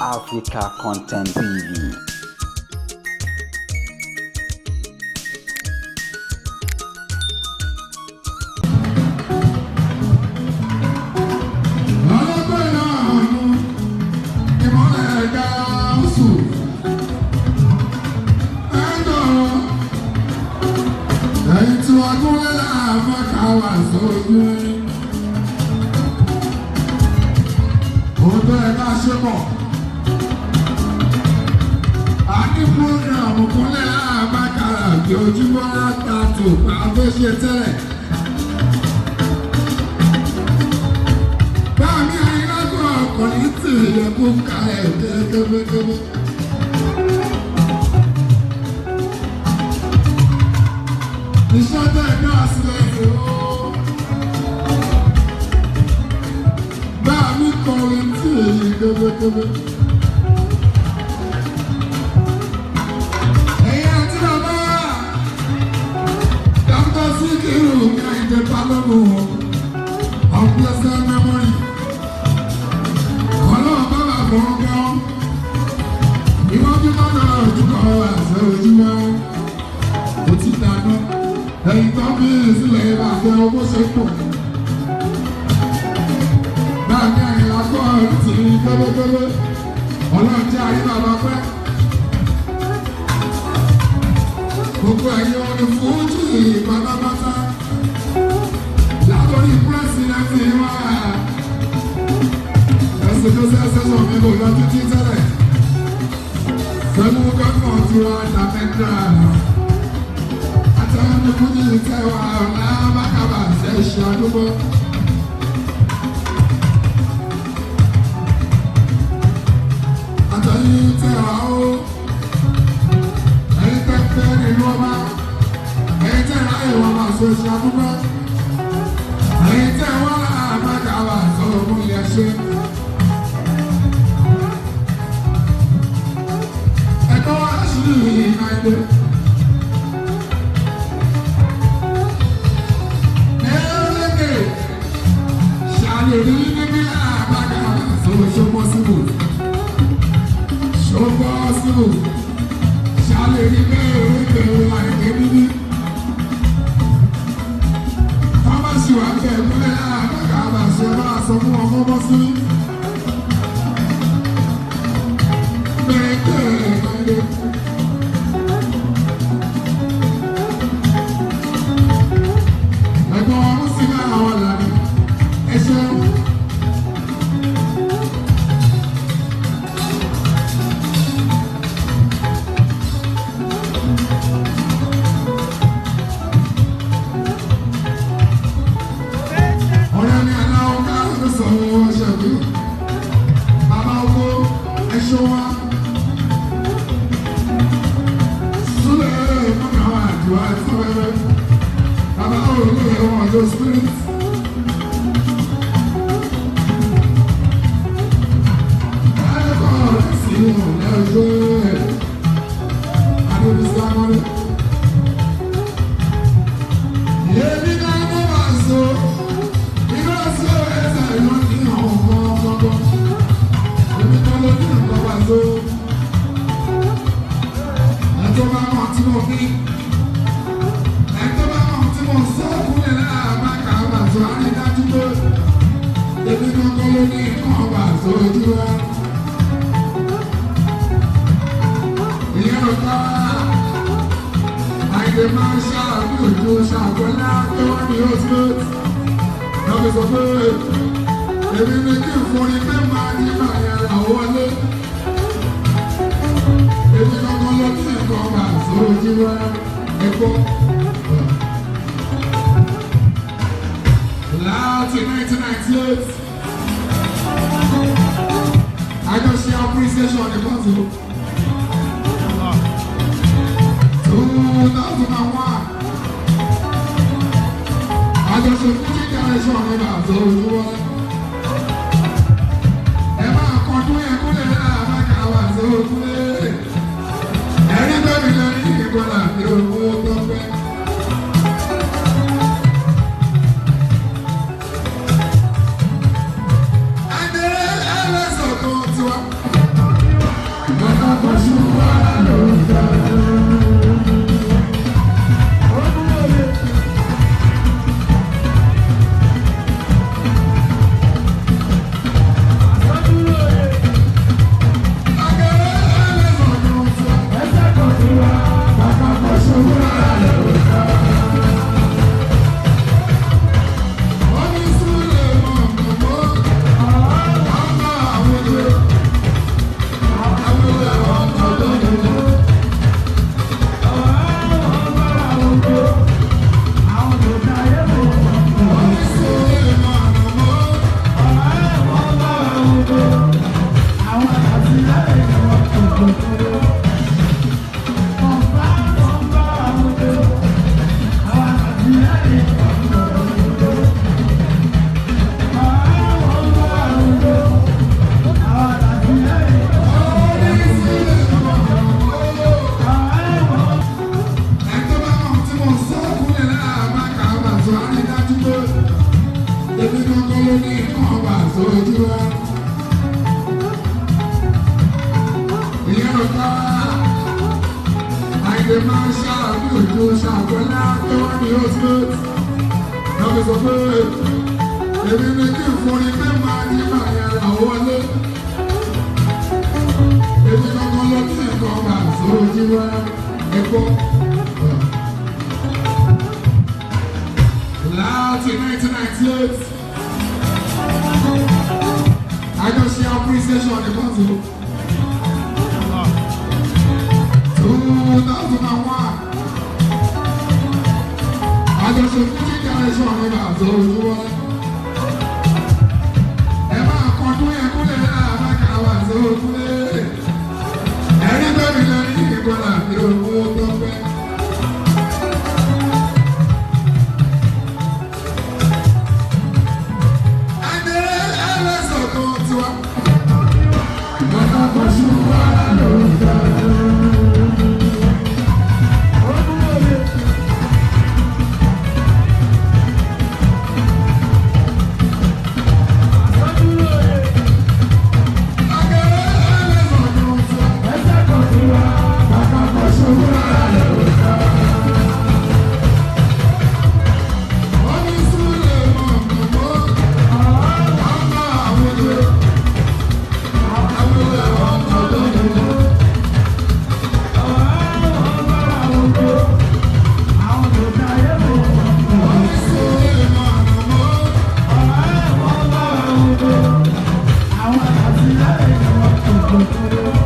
Africa Content TV. Ojúmọ́ látàtò pàbó ṣe tẹ́lẹ̀. Báàmí ayélujára ọkùnrin tì yẹ kó kalẹ̀ kébékébé. Iṣẹ́ tẹ̀ náà sílẹ̀ yìí ó. Báàmí kọrin tì yẹ kébékébé. Of blessed memory. Ọlọ́run bá wà fún ọgbẹ́ ọ́. Ìwọ́jú máa náà ojúkọ̀ àṣẹ ojúmọ́. Ó ti dáná. Ẹ̀yìn tó bí ìsílẹ̀ ìbàjẹ́ owó ṣe pọ̀. Báàgì àyìnlá kọ́ ti kébékébé. Ọlọ́run jẹ́ àrí bàbá pẹ́. Gbogbo ẹ̀yin orin fújì pátápátá. Látọ̀rí pírẹ́sìdẹ̀ntì wa. Ẹ̀sìn tó sẹ́sẹ̀sọ̀ mi kò lọ títí tẹ́lẹ̀. Sẹ́mu gọ́gàn tí wọ́n dà mẹ́ta. Àtẹ̀wọ́n ní fújì tẹ́wà ọ̀la bákàbà ṣe ṣe àdúgbò. Àtẹ̀yìn tẹ́wà ó. Ẹ̀yin tẹ́tẹ́ nínú ọba. Ẹ̀yin tẹ́wà ẹ̀wọ̀n máa ṣe ṣe àdúgbò. Ẹ̀yin tẹ́ wọ́n lára bákàbà sọ̀rọ̀ mú ilé ẹṣẹ́. Ẹ̀kọ́ wá sí ìrìnàjò. Ẹ̀rẹ́gẹ̀ ṣàlèrí níbi lára bákàbà sọ̀rọ̀ ṣọ́pọ̀ síbò. Ṣọ́pọ̀ síbò. Ṣàlèrí bẹ́ẹ̀ àìké níbi. Wà á kẹ́ ẹ̀kúnlẹ̀ àbáká àbàṣẹ bá a sọ fún ọmọ bọ́ sí. Bẹ́ẹ̀kẹ́ ẹ̀kúnlẹ̀. Ẹ̀gbọ́n ọmọ sí náà àwọn làní. Ẹ ṣeun. Your spirit. Láti 1998, I just share appreciation on the bottle. 2001, I just share 50 generation on the bottle. Ẹ̀ma àkọ́dún ẹ̀kọ́ lè rà àbákà wà sóòtúlé. Ẹ̀rí bẹ́ẹ̀ ni lórí ìgbọ́lá ní owó tó fẹ́. Adé ẹlẹ́sọ̀ tó tiwa. Láti 1998, I just see appreciation on the console. 2001, I just see 50 generation on the console. Ẹ máa kọ́ tó yẹ kó lè rà àbákà wà sóòtúlé. Ẹni bẹ́ẹ̀ mi lẹ́yìn ìgbọ́nà mi ò mú tó pẹ́. Thank you.